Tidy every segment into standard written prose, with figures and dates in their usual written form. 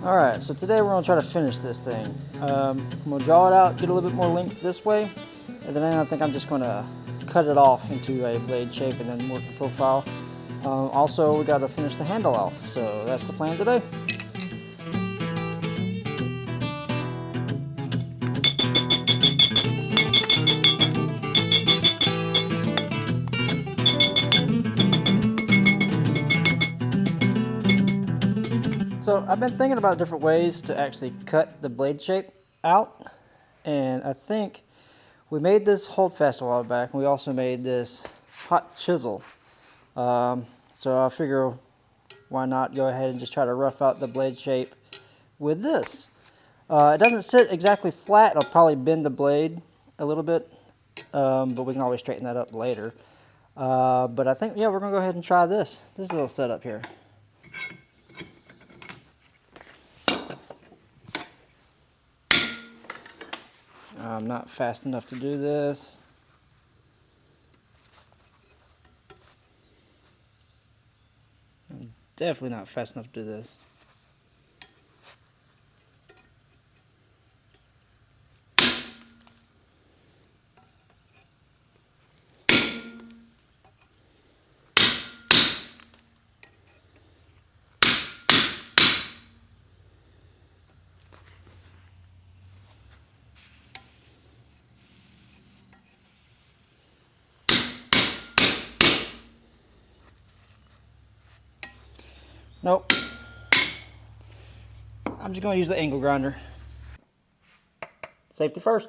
Alright, so today we're going to try to finish this thing. I'm going to draw it out, get a little bit more length this way, and then I think I'm just going to cut it off into a blade shape and then work the profile. Also, we got to finish the handle off, so that's the plan today. So I've been thinking about different ways to actually cut the blade shape out, and I think we made this holdfast a while back, and we also made this hot chisel. So I figure why not go ahead and just try to rough out the blade shape with this. It doesn't sit exactly flat. I'll probably bend the blade a little bit, but we can always straighten that up later. But I think, yeah, we're going to go ahead and try this little setup here. I'm not fast enough to do this. I'm definitely not fast enough to do this. Nope. I'm just going to use the angle grinder. Safety first.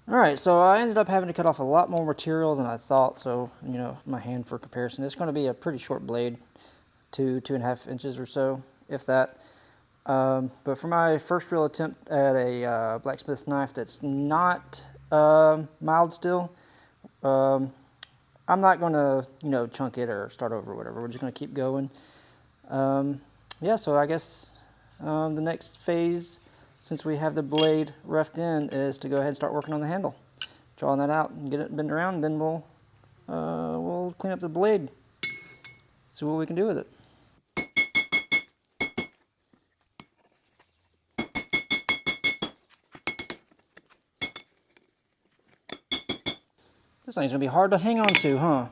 Alright, so I ended up having to cut off a lot more material than I thought, so, you know, my hand for comparison. It's going to be a pretty short blade, 2.5 inches or so, if that. But for my first real attempt at a blacksmith's knife that's not mild steel, I'm not going to, you know, chunk it or start over or whatever. We're just going to keep going. Yeah, so I guess the next phase, since we have the blade roughed in, is to go ahead and start working on the handle. Drawing that out and get it bent around, and then we'll clean up the blade, see what we can do with it. This thing's gonna be hard to hang on to, huh?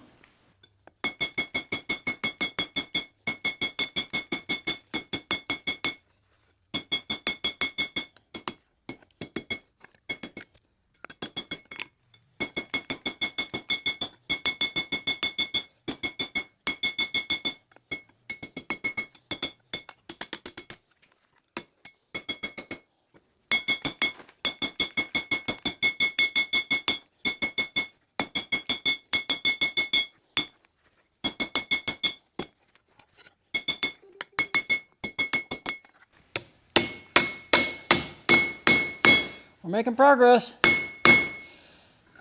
We're making progress.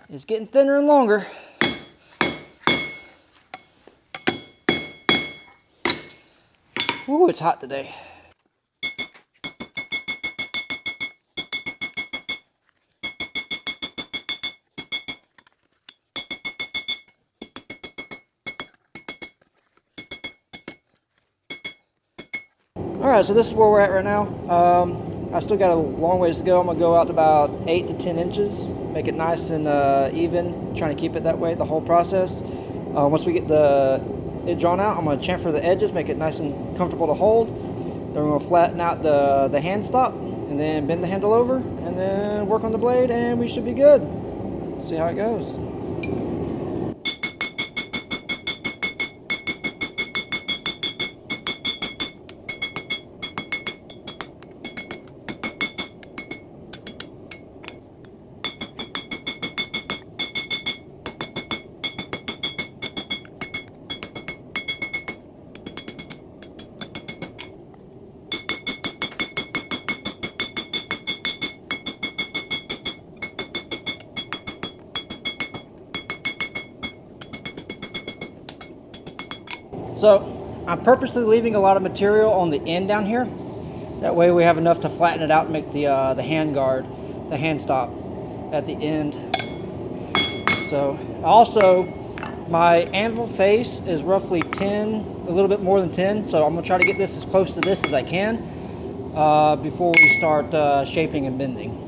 It's getting thinner and longer. Ooh, it's hot today. Alright, so this is where we're at right now. I still got a long ways to go. I'm going to go out to about 8 to 10 inches, make it nice and even, trying to keep it that way the whole process. Once we get it drawn out, I'm going to chamfer the edges, make it nice and comfortable to hold. Then we're going to flatten out the hand stop, and then bend the handle over, and then work on the blade, and we should be good. See how it goes. So I'm purposely leaving a lot of material on the end down here. That way we have enough to flatten it out and make the hand guard, the hand stop. at the end. So also, my anvil face is roughly 10, a little bit more than 10, so I'm going to try to get this as close to this as I can before we start shaping and bending.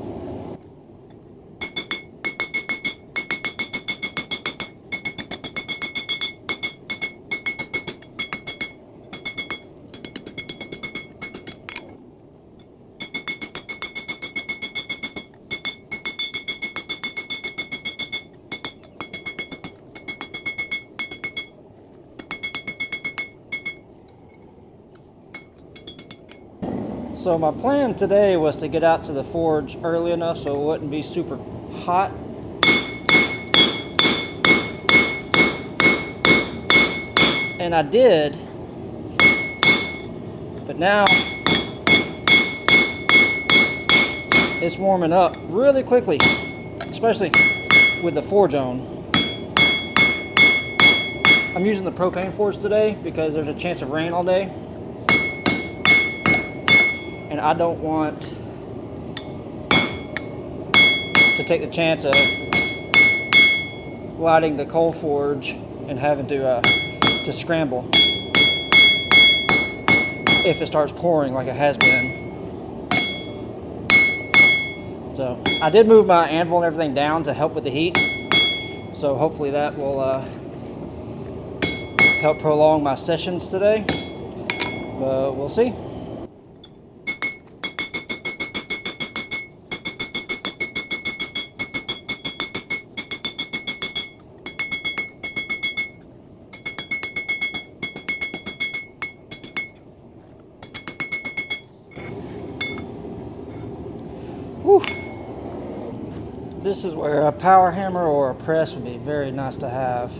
So my plan today was to get out to the forge early enough so it wouldn't be super hot. And I did, but now it's warming up really quickly, especially with the forge on. I'm using the propane forge today because there's a chance of rain all day. And I don't want to take the chance of lighting the coal forge and having to scramble if it starts pouring like it has been. So I did move my anvil and everything down to help with the heat. So hopefully that will help prolong my sessions today. But we'll see. Whew. This is where a power hammer or a press would be very nice to have.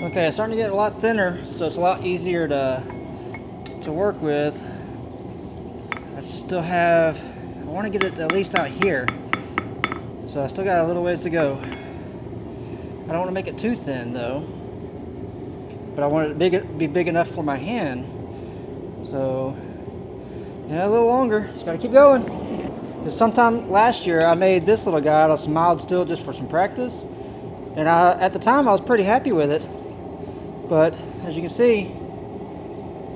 Okay, it's starting to get a lot thinner, so it's a lot easier to work with. I still have, I want to get it at least out here. So I still got a little ways to go. I don't want to make it too thin though, but I want it to be big enough for my hand. So yeah, a little longer, just got to keep going. Because sometime last year I made this little guy out of some mild steel just for some practice. And at the time I was pretty happy with it. But as you can see,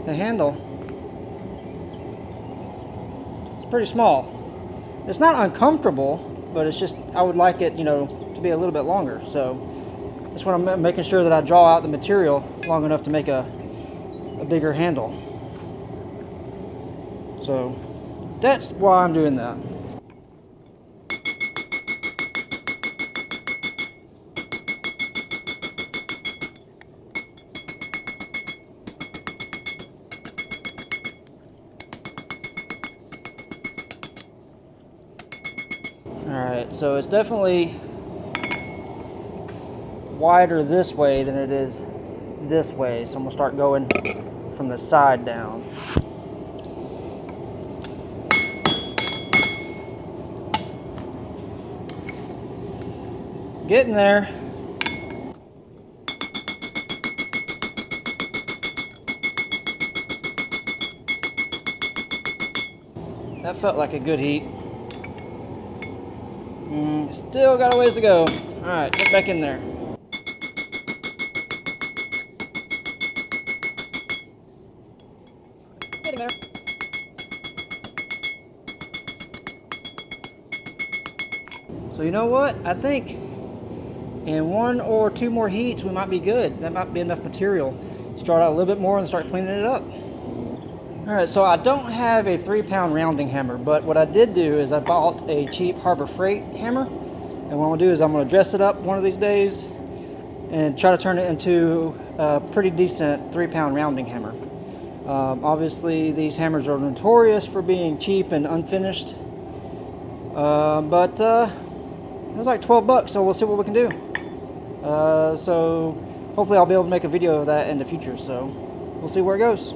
the handle, it's pretty small. It's not uncomfortable, but it's just, I would like it, to be a little bit longer. So that's what I'm making sure that I draw out the material long enough to make a bigger handle. So that's why I'm doing that. Alright, so it's definitely wider this way than it is this way. So I'm going to start going from the side down. Getting there. That felt like a good heat. Still got a ways to go. Alright, get back in there. Getting there. So you know what? I think in 1 or 2 more heats we might be good. That might be enough material. Start out a little bit more and start cleaning it up. Alright, so I don't have a 3-pound rounding hammer, but what I did do is I bought a cheap Harbor Freight hammer. And what I'm going to do is I'm going to dress it up one of these days and try to turn it into a pretty decent 3-pound rounding hammer. Obviously, these hammers are notorious for being cheap and unfinished. But it was like 12 bucks, so we'll see what we can do. So hopefully I'll be able to make a video of that in the future, so we'll see where it goes.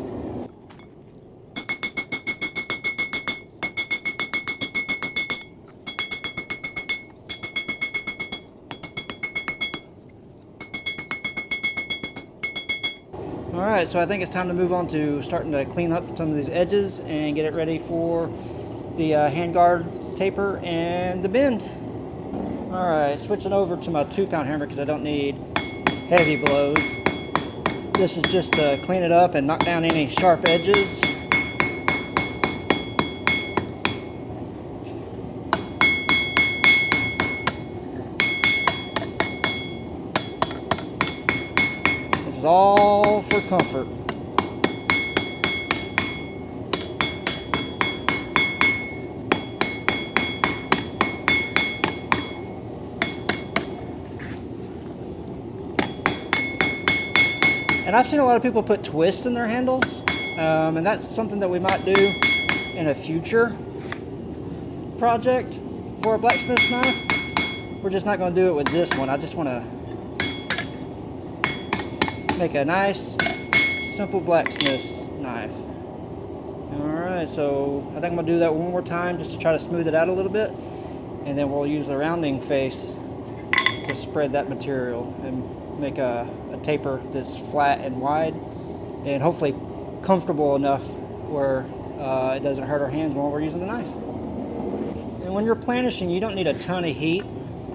All right, so I think it's time to move on to starting to clean up some of these edges and get it ready for the handguard taper and the bend. All right, switching over to my 2-pound hammer because I don't need heavy blows. This is just to clean it up and knock down any sharp edges. This is all for comfort. And I've seen a lot of people put twists in their handles, and that's something that we might do in a future project for a blacksmith knife. We're just not going to do it with this one. I just want to make a nice, simple blacksmith knife. Alright, so I think I'm going to do that one more time just to try to smooth it out a little bit, and then we'll use the rounding face to spread that material and make a taper that's flat and wide and hopefully comfortable enough where it doesn't hurt our hands while we're using the knife. And when you're planishing, you don't need a ton of heat.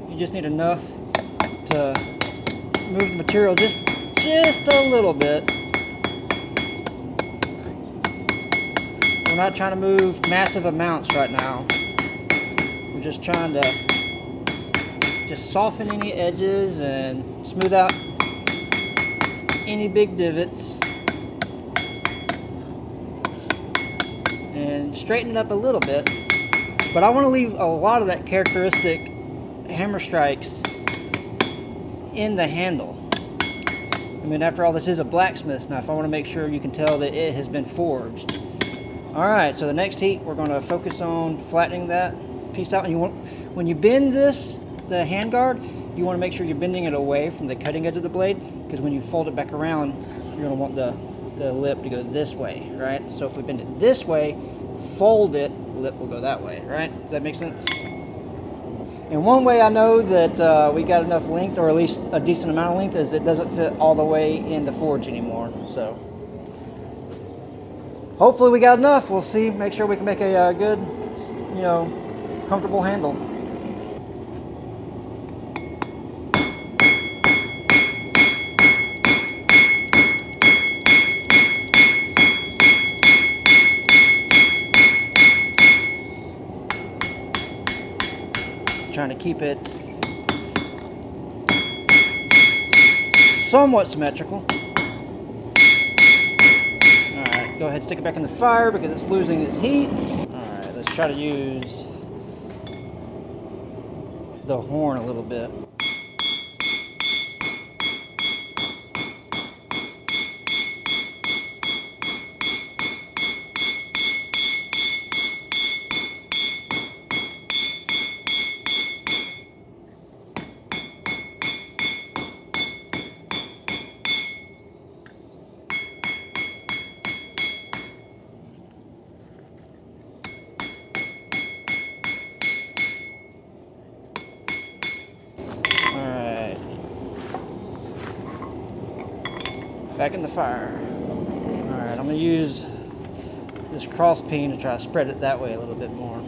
You just need enough to move the material just a little bit. We're not trying to move massive amounts right now. We're just trying to soften any edges and smooth out any big divots and straighten it up a little bit. But I want to leave a lot of that characteristic hammer strikes in the handle. I mean, after all, this is a blacksmith's knife. I want to make sure you can tell that it has been forged. Alright, so the next heat we're going to focus on flattening that piece out. And you want, when you bend this, the handguard, you want to make sure you're bending it away from the cutting edge of the blade, because when you fold it back around, you're going to want the lip to go this way, right? So if we bend it this way, fold it, the lip will go that way, right? Does that make sense? And one way I know that we got enough length, or at least a decent amount of length, is it doesn't fit all the way in the forge anymore. So hopefully we got enough. We'll see. Make sure we can make a good, comfortable handle. Trying to keep it somewhat symmetrical. Alright, go ahead, stick it back in the fire because it's losing its heat. Alright, let's try to use the horn a little bit. Back in the fire. Alright, I'm going to use this cross peen to try to spread it that way a little bit more.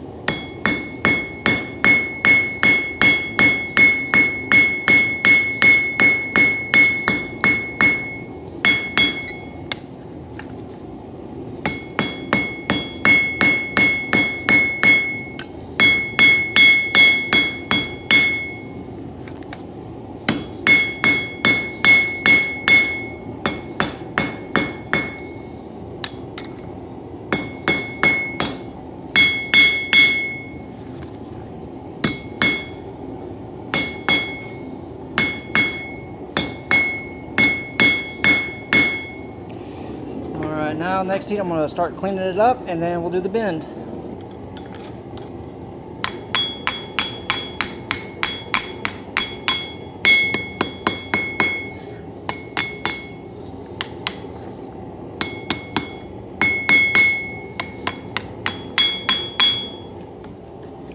Now next heat I'm going to start cleaning it up and then we'll do the bend.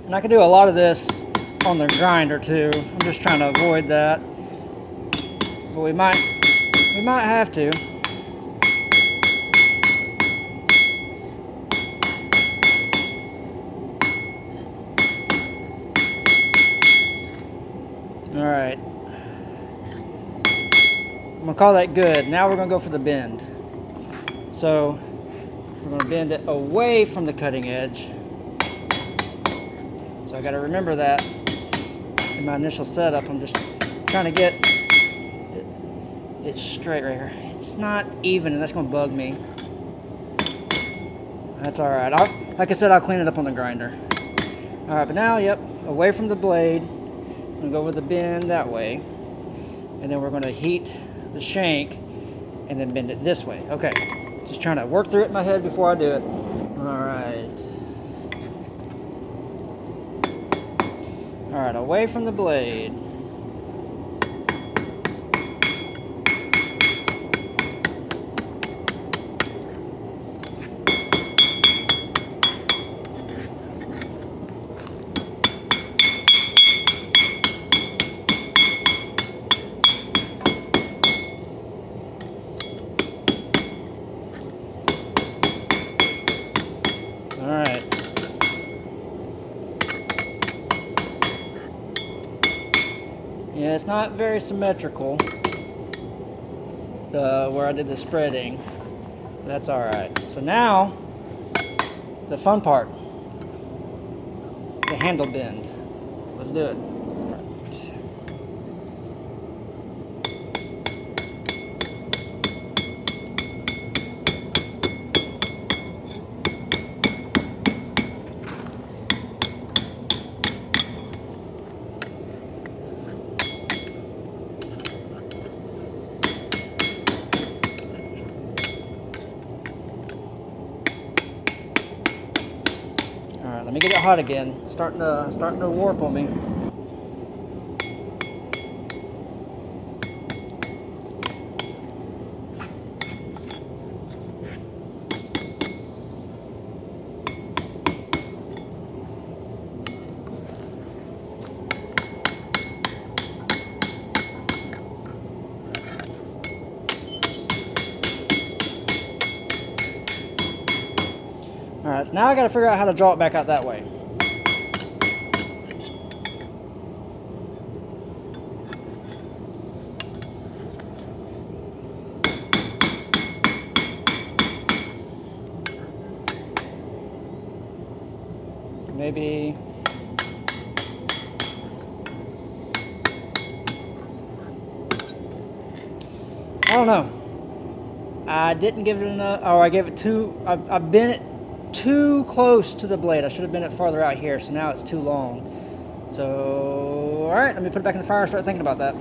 And I can do a lot of this on the grinder too. I'm just trying to avoid that. But we might have to. All right. I'm gonna call that good. Now we're gonna go for the bend. So we're gonna bend it away from the cutting edge. So I gotta remember that in my initial setup. I'm just trying to get it straight right here. It's not even, and that's gonna bug me. That's all right. Like I said, I'll clean it up on the grinder. All right, but now, yep, away from the blade. I'm gonna go with the bend that way. And then we're gonna heat the shank and then bend it this way. Okay, just trying to work through it in my head before I do it. All right. All right, away from the blade. All right. Yeah, it's not very symmetrical where I did the spreading. That's all right. So now, the fun part, the handle bend. Let's do it. All right, let me get it hot again. Starting to warp on me. All right, so now I got to figure out how to draw it back out that way. Maybe. I don't know. I didn't give it enough, or I gave it I bent it too close to the blade. I should have bent it farther out here, so now it's too long. So, all right, let me put it back in the fire and start thinking about that.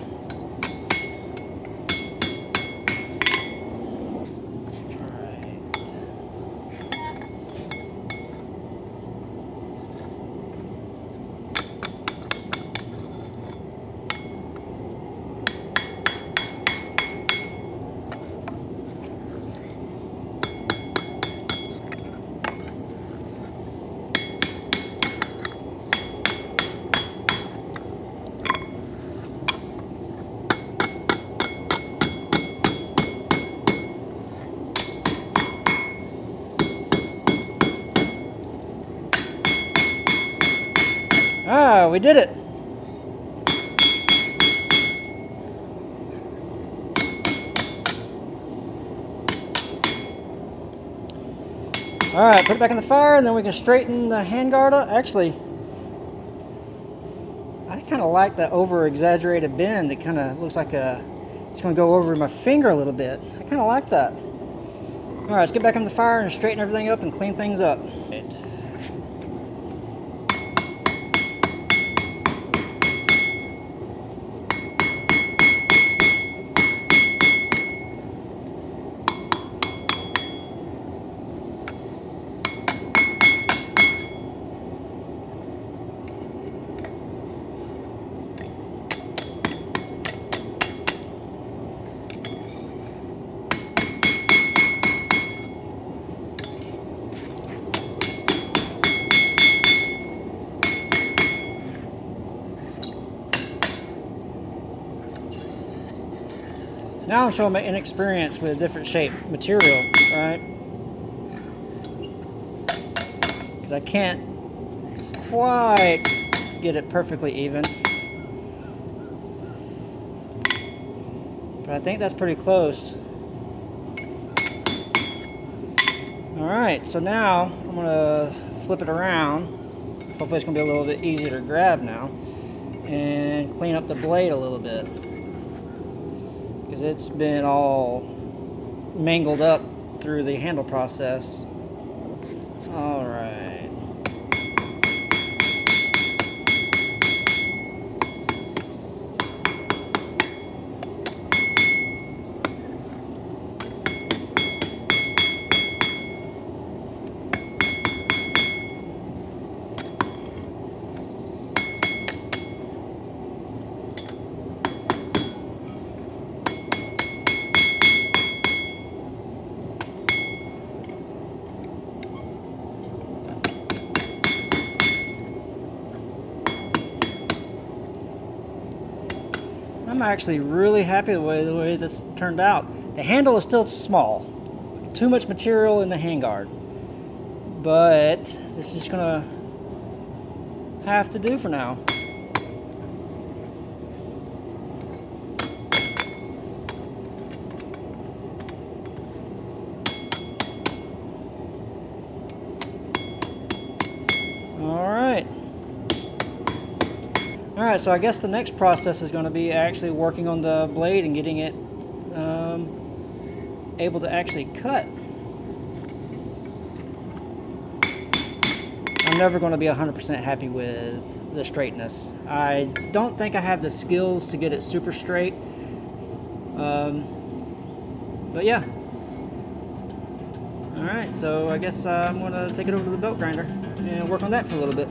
Ah, we did it. All right, put it back in the fire, and then we can straighten the handguard up. Actually, I kind of like that over-exaggerated bend. It kind of looks like it's going to go over my finger a little bit. I kind of like that. All right, let's get back in the fire and straighten everything up and clean things up. Now I'm showing my inexperience with different shape material, right? Because I can't quite get it perfectly even. But I think that's pretty close. Alright, so now I'm going to flip it around. Hopefully it's going to be a little bit easier to grab now. And clean up the blade a little bit. Because it's been all mangled up through the handle process. Alright. I'm actually really happy the way this turned out. The handle is still small. Too much material in the handguard. But this is just gonna have to do for now. Alright, so I guess the next process is going to be actually working on the blade and getting it able to actually cut. I'm never going to be 100% happy with the straightness. I don't think I have the skills to get it super straight. But yeah. Alright, so I guess I'm going to take it over to the belt grinder and work on that for a little bit.